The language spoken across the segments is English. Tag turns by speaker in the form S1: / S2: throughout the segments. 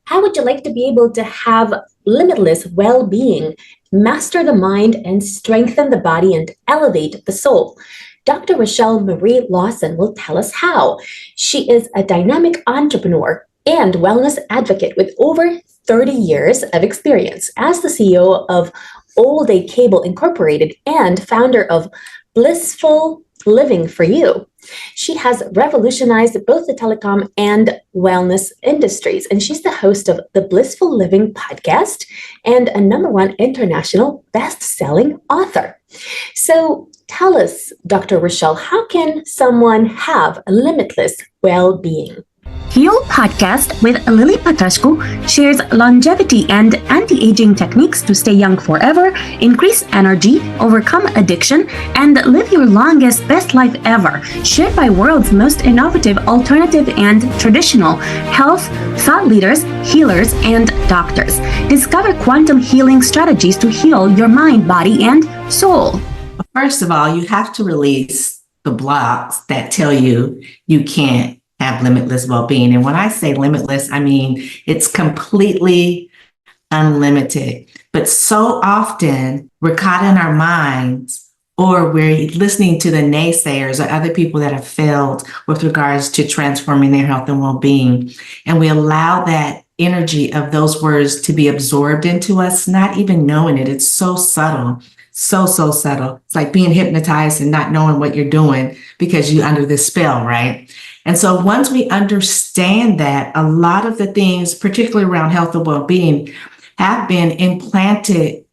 S1: How would you like to be able to have limitless well-being, master the mind, and strengthen the body and elevate the soul? Dr. Rochel Marie Lawson will tell us how. She is a dynamic entrepreneur and wellness advocate with over 30 years of experience as the CEO of All Day Cable Incorporated and founder of Blissful Living For You. She has revolutionized both the telecom and wellness industries, and she's the host of the Blissful Living podcast and a #1 international best-selling author. So tell us, Dr. Rochel, how can someone have a limitless well-being?
S2: Heal Podcast with Lily Patrascu shares longevity and anti-aging techniques to stay young forever, increase energy, overcome addiction, and live your longest, best life ever. Shared by world's most innovative, alternative, and traditional health thought leaders, healers, and doctors. Discover quantum healing strategies to heal your mind, body, and soul.
S3: First of all, you have to release the blocks that tell you you can't have limitless well-being. And when I say limitless, I mean it's completely unlimited. But so often we're caught in our minds, or we're listening to the naysayers or other people that have failed with regards to transforming their health and well-being. And we allow that energy of those words to be absorbed into us, not even knowing it. It's so subtle. So subtle. It's like being hypnotized and not knowing what you're doing because you're under this spell, right? And so once we understand that, a lot of the things, particularly around health and well-being, have been implanted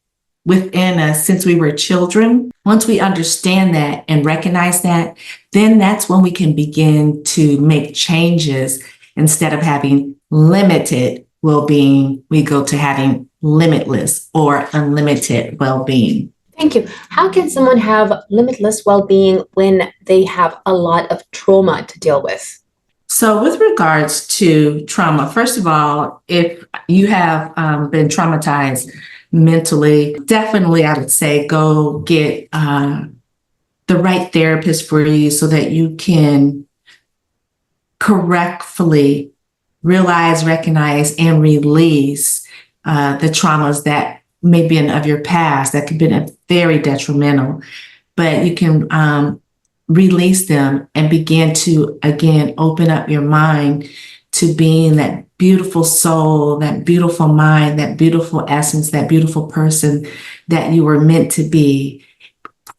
S3: within us since we were children. Once we understand that and recognize that, then that's when we can begin to make changes. Instead of having limited well-being, we go to having limitless or unlimited well-being.
S1: Thank you. How can someone have limitless well-being when they have a lot of trauma to deal with?
S3: So with regards to trauma, first of all, if you have been traumatized mentally, definitely I would say go get the right therapist for you so that you can correctly realize, recognize, and release the traumas that may be of your past that could be very detrimental, but you can release them and begin to, again, open up your mind to being that beautiful soul, that beautiful mind, that beautiful essence, that beautiful person that you were meant to be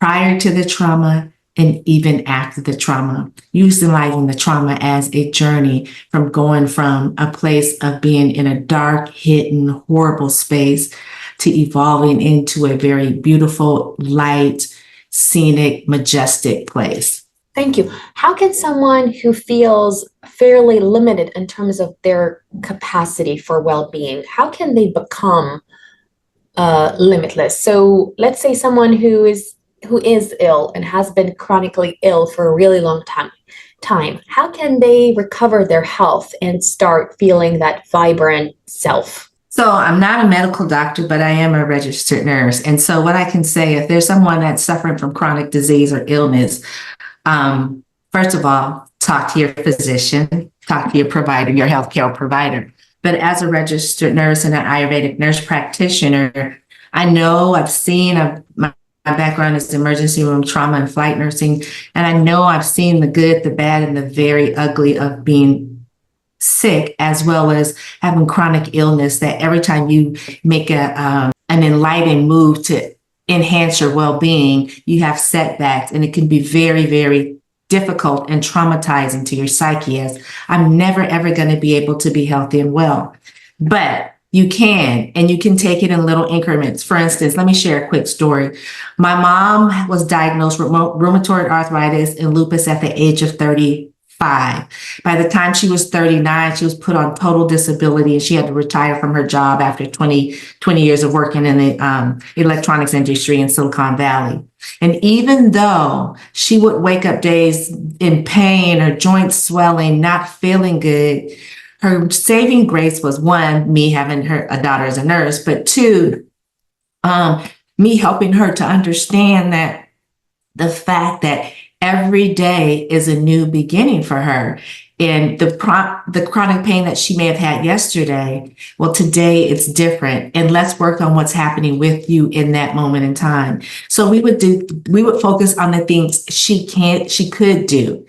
S3: prior to the trauma and even after the trauma. Utilizing the trauma as a journey from going from a place of being in a dark, hidden, horrible space to evolving into a very beautiful, light, scenic, majestic place.
S1: Thank you. How can someone who feels fairly limited in terms of their capacity for well-being, how can they become limitless? So let's say someone who is ill and has been chronically ill for a really long time. How can they recover their health and start feeling that vibrant self?
S3: So I'm not a medical doctor, but I am a registered nurse. And so what I can say, if there's someone that's suffering from chronic disease or illness, first of all, talk to your physician, talk to your provider, your healthcare provider. But as a registered nurse and an Ayurvedic nurse practitioner, I know I've seen, my background is emergency room trauma and flight nursing, and I know I've seen the good, the bad, and the very ugly of being sick, as well as having chronic illness, that every time you make an enlightened move to enhance your well-being, you have setbacks, and it can be very, very difficult and traumatizing to your psyche as I'm never, ever going to be able to be healthy and well. But you can, and you can take it in little increments. For instance, let me share a quick story. My mom was diagnosed with rheumatoid arthritis and lupus at the age of 35. By the time she was 39, she was put on total disability and she had to retire from her job after 20 years of working in the electronics industry in Silicon Valley. And even though she would wake up days in pain or joint swelling, not feeling good, her saving grace was, one, me having a daughter as a nurse, but two, me helping her to understand that the fact that every day is a new beginning for her. And the chronic pain that she may have had yesterday, well, today it's different. And let's work on what's happening with you in that moment in time. So we would focus on the things she could do.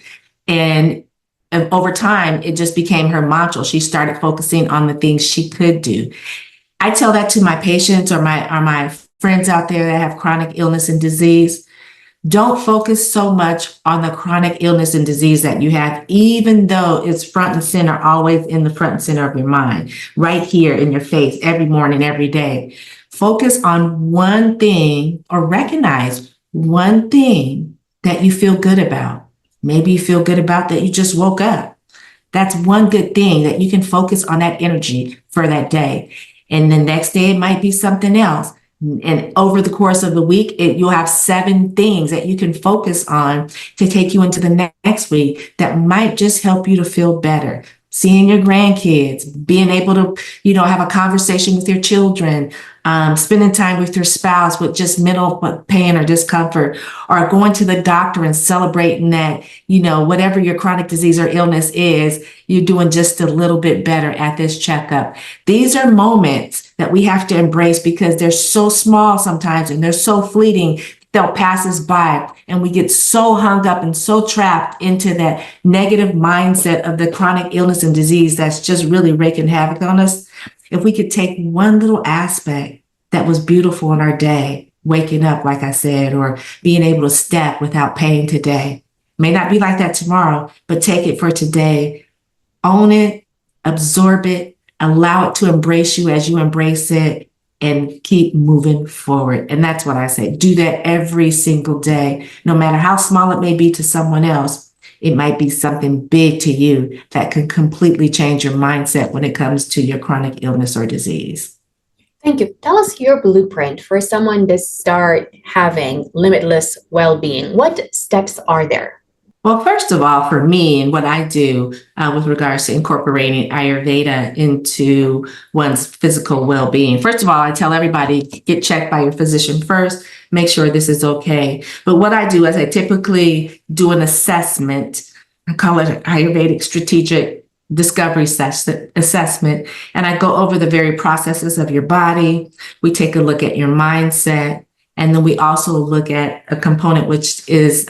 S3: And over time, it just became her mantra. She started focusing on the things she could do. I tell that to my patients or my friends out there that have chronic illness and disease. Don't focus so much on the chronic illness and disease that you have, even though it's front and center, always in the front and center of your mind, right here in your face, every morning, every day. Focus on one thing or recognize one thing that you feel good about. Maybe you feel good about that you just woke up. That's one good thing that you can focus on, that energy for that day. And the next day, it might be something else. And over the course of the week, you'll have 7 things that you can focus on to take you into the next week that might just help you to feel better. Seeing your grandkids, being able to, have a conversation with your children, spending time with your spouse with just mental pain or discomfort, or going to the doctor and celebrating that, whatever your chronic disease or illness is, you're doing just a little bit better at this checkup. These are moments that we have to embrace because they're so small sometimes and they're so fleeting. They'll pass us by, and we get so hung up and so trapped into that negative mindset of the chronic illness and disease that's just really wreaking havoc on us. If we could take one little aspect that was beautiful in our day, waking up, like I said, or being able to step without pain today. May not be like that tomorrow, but take it for today. Own it, absorb it, allow it to embrace you as you embrace it, and keep moving forward. And that's what I say. Do that every single day. No matter how small it may be to someone else, it might be something big to you that can completely change your mindset when it comes to your chronic illness or disease.
S1: Thank you. Tell us your blueprint for someone to start having limitless well-being. What steps are there?
S3: Well, first of all, for me and what I do with regards to incorporating Ayurveda into one's physical well-being, first of all, I tell everybody, get checked by your physician first, make sure this is okay. But what I do is I typically do an assessment. I call it an Ayurvedic strategic discovery assessment. And I go over the very processes of your body. We take a look at your mindset. And then we also look at a component which is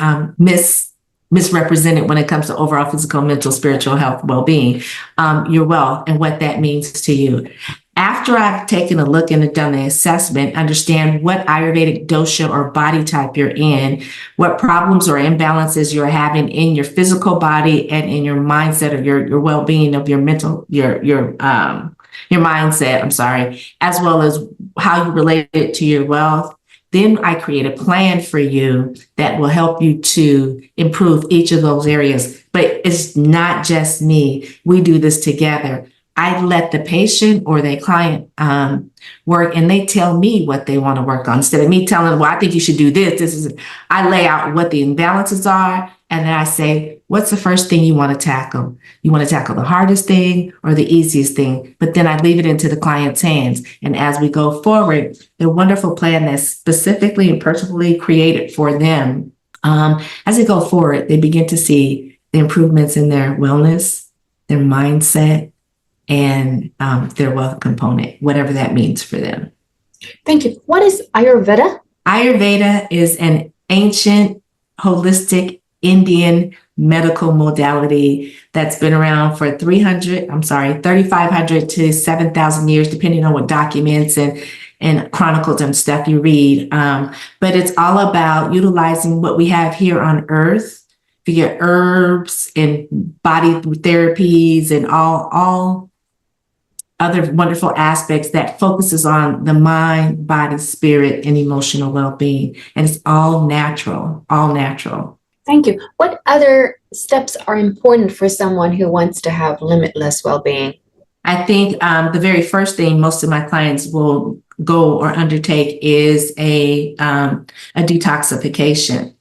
S3: misrepresented when it comes to overall physical, mental, spiritual health, well-being, your wealth, and what that means to you. After I've taken a look and done the assessment, understand what Ayurvedic dosha or body type you're in, what problems or imbalances you're having in your physical body and in your mindset or your well-being of your mental, your mindset, as well as how you relate it to your wealth. Then I create a plan for you that will help you to improve each of those areas. But it's not just me. We do this together. I let the patient or the client work, and they tell me what they want to work on. Instead of me telling them, well, I think you should do this. I lay out what the imbalances are, and then I say, what's the first thing you want to tackle? You want to tackle the hardest thing or the easiest thing? But then I leave it into the client's hands. And as we go forward, the wonderful plan that's specifically and personally created for them, as they go forward, they begin to see the improvements in their wellness, their mindset, and their wealth component, whatever that means for them.
S1: Thank you. What is Ayurveda?
S3: Ayurveda is an ancient, holistic Indian medical modality that's been around for 3,500 to 7,000 years, depending on what documents and chronicles and stuff you read. But it's all about utilizing what we have here on Earth via herbs and body therapies and all other wonderful aspects that focuses on the mind, body, spirit, and emotional well-being. And it's all natural, all natural.
S1: Thank you. What other steps are important for someone who wants to have limitless well-being?
S3: I think the very first thing most of my clients will go or undertake is a detoxification.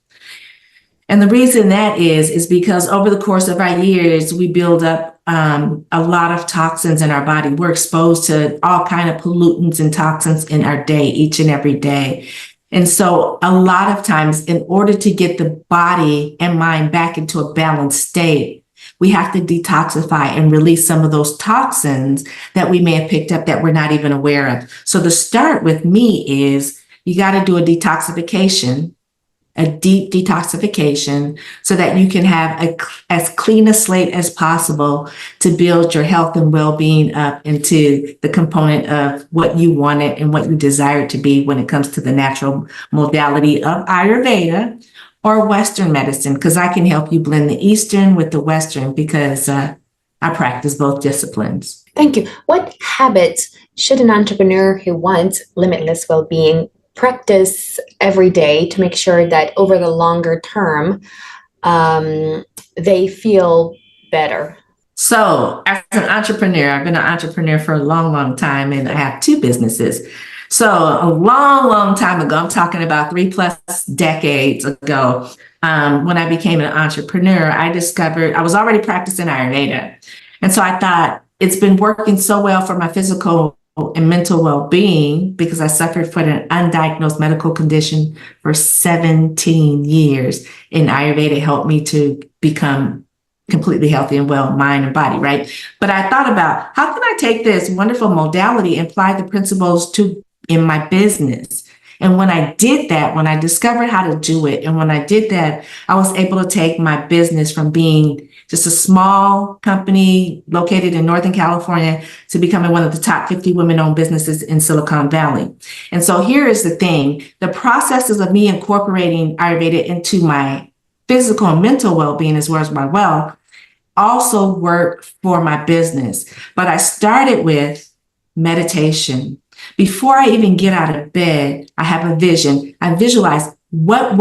S3: And the reason that is because over the course of our years, we build up a lot of toxins in our body. We're exposed to all kinds of pollutants and toxins in our day, each and every day. And so a lot of times, in order to get the body and mind back into a balanced state, we have to detoxify and release some of those toxins that we may have picked up that we're not even aware of. So the start with me is you got to do a detoxification, a deep detoxification, so that you can have as clean a slate as possible to build your health and well-being up into the component of what you want it and what you desire it to be when it comes to the natural modality of Ayurveda or Western medicine, because I can help you blend the Eastern with the Western because I practice both disciplines.
S1: Thank you. What habits should an entrepreneur who wants limitless well-being practice every day to make sure that over the longer term, they feel better?
S3: So as an entrepreneur, I've been an entrepreneur for a long, long time, and I have 2 businesses. So a long, long time ago, I'm talking about 3+ decades ago, when I became an entrepreneur, I discovered I was already practicing Ayurveda. And so I thought it's been working so well for my physical and mental well-being because I suffered from an undiagnosed medical condition for 17 years. And Ayurveda helped me to become completely healthy and well, mind and body, right? But I thought about how can I take this wonderful modality and apply the principles in my business? And when I did that, when I discovered how to do it, and when I did that, I was able to take my business from being just a small company located in Northern California to becoming one of the top 50 women-owned businesses in Silicon Valley. And so here is the thing. The processes of me incorporating Ayurveda into my physical and mental well-being as well as my wealth also work for my business. But I started with meditation. Before I even get out of bed, I have a vision. I visualize what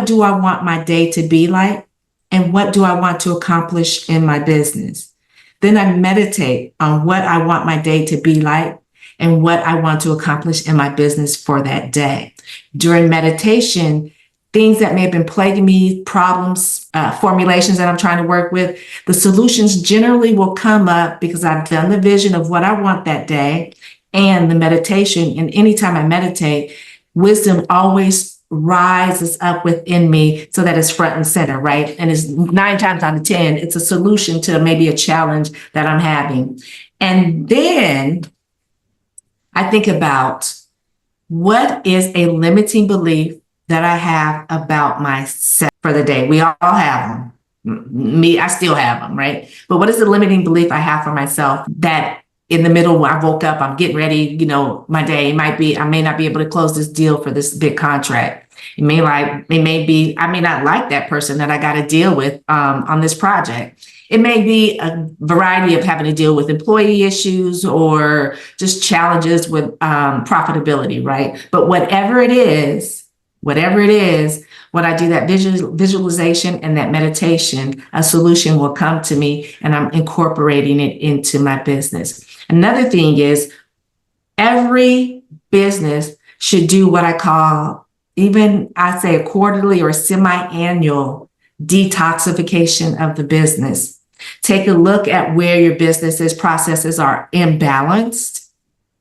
S3: do I want my day to be like? And what do I want to accomplish in my business? Then I meditate on what I want my day to be like and what I want to accomplish in my business for that day. During meditation, things that may have been plaguing me, problems, formulations that I'm trying to work with, the solutions generally will come up because I've done the vision of what I want that day and the meditation. And anytime I meditate, wisdom always rises up within me so that it's front and center, right? And it's 9 times out of 10, it's a solution to maybe a challenge that I'm having. And then I think about what is a limiting belief that I have about myself for the day. We all have them. Me, I still have them, right? But what is the limiting belief I have for myself that in the middle when I woke up, I'm getting ready, my day might be, I may not be able to close this deal for this big contract. I may not like that person that I got to deal with on this project. It may be a variety of having to deal with employee issues or just challenges with profitability, right? But whatever it is, when I do that visualization and that meditation, a solution will come to me and I'm incorporating it into my business. Another thing is every business should do what I call, I say a quarterly or semi-annual detoxification of the business. Take a look at where your business's processes are imbalanced.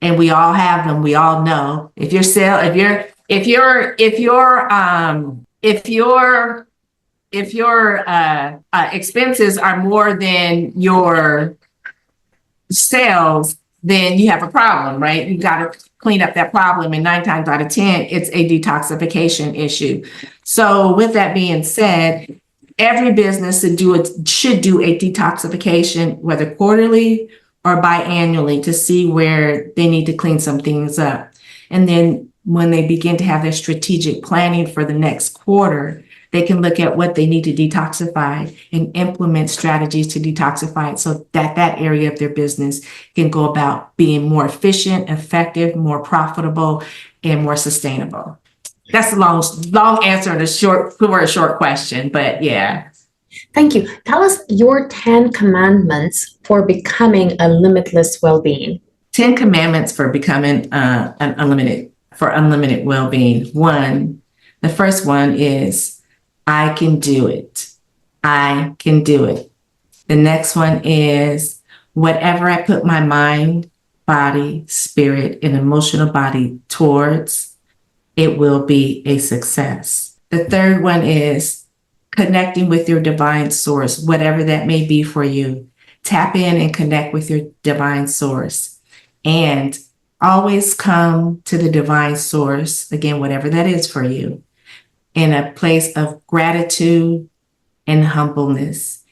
S3: And we all have them. We all know if your expenses are more than your sales, then you have a problem, right? You got to clean up that problem. And 9 times out of 10, it's a detoxification issue. So with that being said, every business should do a detoxification, whether quarterly or biannually, to see where they need to clean some things up. And then when they begin to have their strategic planning for the next quarter, they can look at what they need to detoxify and implement strategies to detoxify it so that that area of their business can go about being more efficient, effective, more profitable, and more sustainable. That's a long answer and a short question, but yeah.
S1: Thank you. Tell us your 10 commandments for becoming a limitless well-being.
S3: 10 commandments for becoming unlimited well-being. 1, the first one is I can do it. I can do it. The next one is whatever I put my mind, body, spirit, and emotional body towards, it will be a success. The third one is connecting with your divine source, whatever that may be for you. Tap in and connect with your divine source. And always come to the divine source, again, whatever that is for you, in a place of gratitude and humbleness.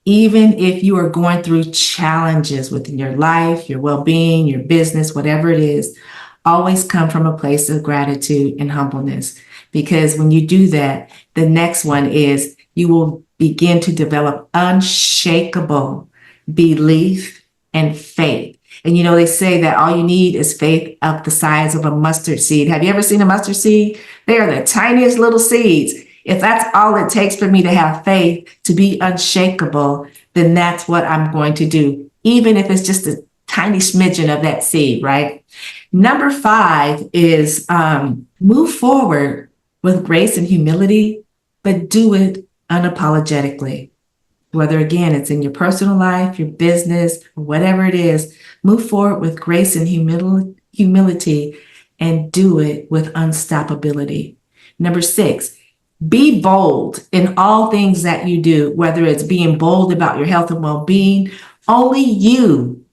S3: Even if you are going through challenges within your life, your well-being, your business, whatever it is, always come from a place of gratitude and humbleness. Because when you do that, the next one is you will begin to develop unshakable belief and faith. And they say that all you need is faith of the size of a mustard seed. Have you ever seen a mustard seed? They are the tiniest little seeds. If that's all it takes for me to have faith, to be unshakable, then that's what I'm going to do, even if it's just a tiny smidgen of that seed, right? Number 5 is move forward with grace and humility, but do it unapologetically. Whether, again, it's in your personal life, your business, or whatever it is, move forward with grace and humility and do it with unstoppability. Number 6, be bold in all things that you do, whether it's being bold about your health and well-being. Only you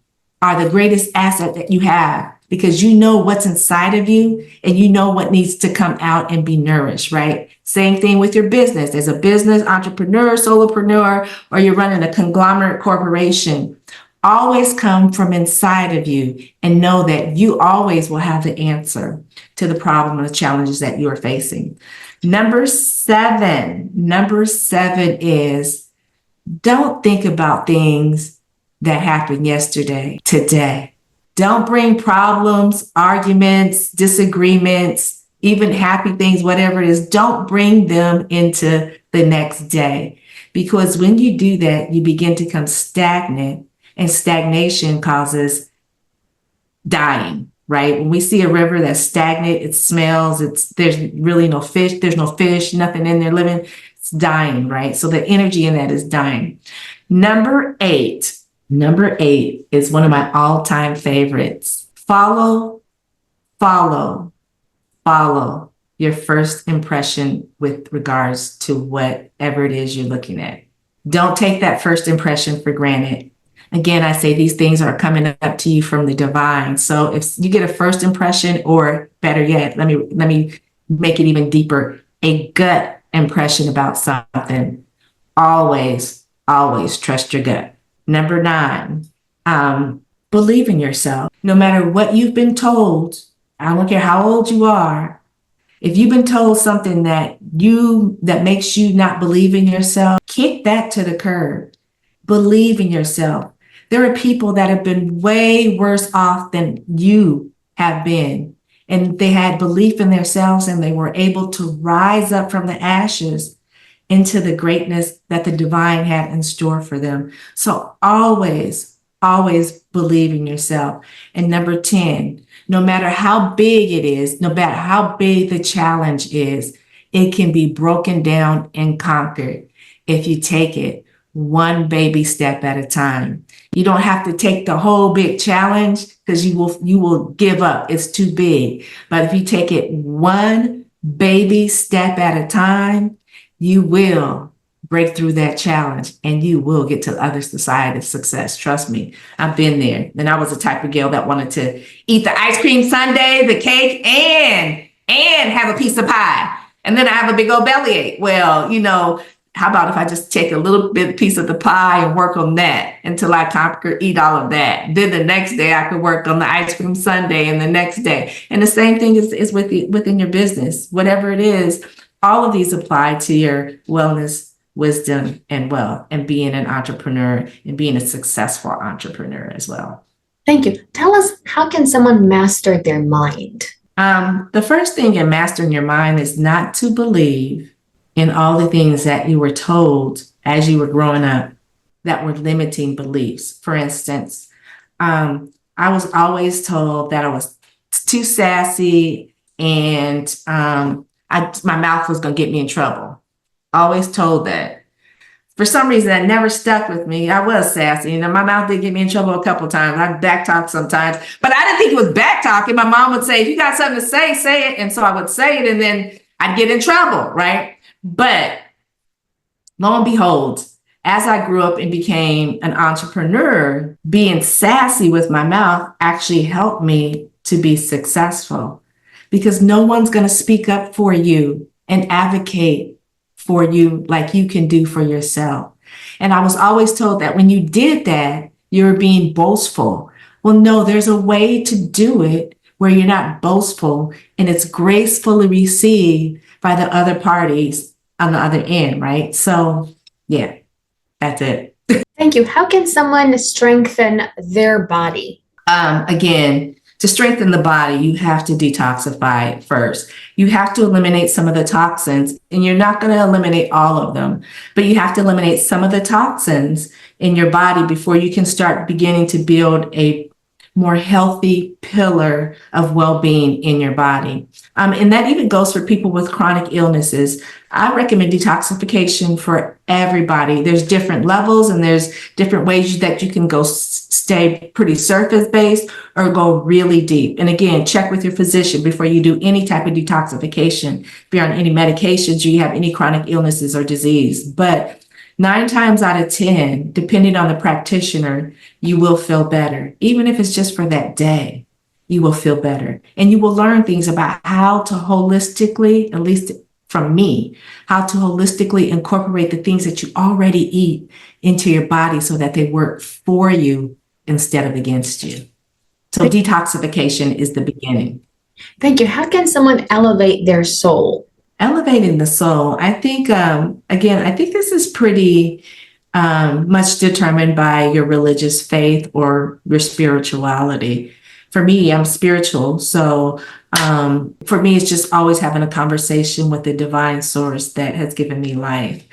S3: are the greatest asset that you have, because you know what's inside of you and you know what needs to come out and be nourished, right? Same thing with your business. As a business entrepreneur, solopreneur, or you're running a conglomerate corporation, always come from inside of you and know that you always will have the answer to the problem and the challenges that you are facing. Number seven is don't think about things that happened yesterday, today. Don't bring problems, arguments, disagreements, even happy things, whatever it is, don't bring them into the next day. Because when you do that, you begin to become stagnant, and stagnation causes dying, right? When we see a river that's stagnant, it smells, there's really no fish, nothing in there living, it's dying, right? So the energy in that is dying. Number eight is one of my all-time favorites. Follow your first impression with regards to whatever it is you're looking at. Don't take that first impression for granted. Again, I say these things are coming up to you from the divine. So if you get a first impression, or better yet, let me make it even deeper, a gut impression about something, always trust your gut. Number 9, believe in yourself. No matter what you've been told, I don't care how old you are, if you've been told something that makes you not believe in yourself, kick that to the curb. Believe in yourself. There are people that have been way worse off than you have been, and they had belief in themselves and they were able to rise up from the ashes into the greatness that the divine had in store for them. So always believe in yourself. And number 10, no matter how big it is, no matter how big the challenge is, it can be broken down and conquered if you take it one baby step at a time. You don't have to take the whole big challenge, because you will give up. It's too big. But if you take it one baby step at a time, you will break through that challenge and you will get to the other side of success. Trust me, I've been there. And I was the type of girl that wanted to eat the ice cream sundae, the cake, and have a piece of pie. And then I have a big old bellyache. Well, how about if I just take a little bit piece of the pie and work on that until I eat all of that. Then the next day I could work on the ice cream sundae, and the next day. And the same thing is within your business, whatever it is. All of these apply to your wellness, wisdom, and wealth, and being an entrepreneur and being a successful entrepreneur as well.
S1: Thank you. Tell us, how can someone master their mind?
S3: The first thing in mastering your mind is not to believe in all the things that you were told as you were growing up that were limiting beliefs. For instance, I was always told that I was too sassy and my mouth was going to get me in trouble. Always told that. For some reason, that never stuck with me. I was sassy, and my mouth did get me in trouble a couple of times. I backtalked sometimes, but I didn't think it was backtalking. My mom would say, if you got something to say it. And so I would say it, and then I'd get in trouble, right? But lo and behold, as I grew up and became an entrepreneur, being sassy with my mouth actually helped me to be successful, because no one's going to speak up for you and advocate for you like you can do for yourself. And I was always told that when you did that, you're being boastful. Well, no, there's a way to do it where you're not boastful and it's gracefully received by the other parties on the other end, right? So, yeah, that's it.
S1: Thank you. How can someone strengthen their body?
S3: Again, to strengthen the body, you have to detoxify first. You have to eliminate some of the toxins, and you're not going to eliminate all of them, but you have to eliminate some of the toxins in your body before you can start beginning to build a more healthy pillar of well-being in your body. And that even goes for people with chronic illnesses. I recommend detoxification for everybody. There's different levels and there's different ways that you can go stay pretty surface-based or go really deep. And again, check with your physician before you do any type of detoxification. If you're on any medications, or you have any chronic illnesses or disease. But 9 times out of 10, depending on the practitioner, you will feel better. Even if it's just for that day, you will feel better. And you will learn things about how to holistically, at least from me, how to holistically incorporate the things that you already eat into your body so that they work for you instead of against you. So detoxification is the beginning.
S1: Thank you. How can someone elevate their soul?
S3: Elevating the soul, I think, again, I think this is pretty much determined by your religious faith or your spirituality. For me, I'm spiritual. So for me, it's just always having a conversation with the divine source that has given me life.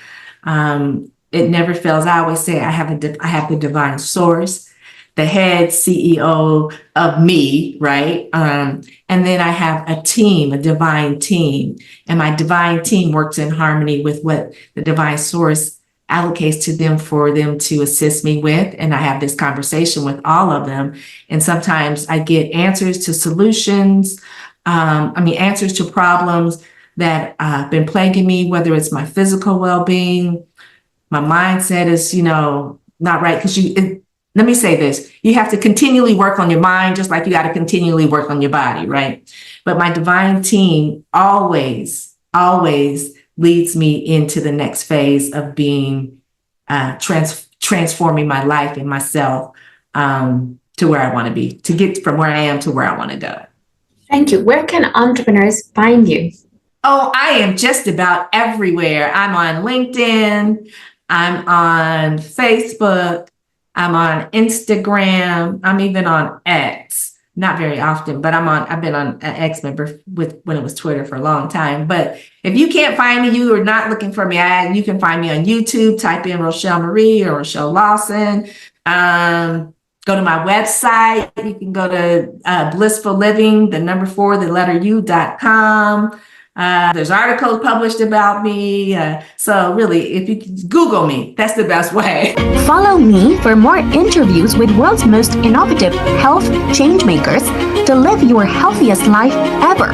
S3: It never fails. I always say I have the divine source, the head CEO of me, right? And then I have a team, a divine team, and my divine team works in harmony with what the divine source allocates to them for them to assist me with. And I have this conversation with all of them. And sometimes I get answers to solutions, answers to problems that have been plaguing me, whether it's my physical well-being, my mindset is, not right. Because let me say this, you have to continually work on your mind, just like you got to continually work on your body, right? But my divine team always leads me into the next phase of being, transforming my life and myself to where I want to be, to get from where I am to where I want to go.
S1: Thank you. Where can entrepreneurs find you?
S3: Oh, I am just about everywhere. I'm on LinkedIn. I'm on Facebook. I'm on Instagram. I'm even on X. Not very often, but I've been on an X member when it was Twitter for a long time. But if you can't find me, you are not looking for me, you can find me on YouTube. Type in Rochel Marie or Rochel Lawson. Go to my website. You can go to Blissful Living, the number 4, the letter U.com. There's articles published about me. So really, if you Google me, that's the best way.
S2: Follow me for more interviews with world's most innovative health change makers to live your healthiest life ever.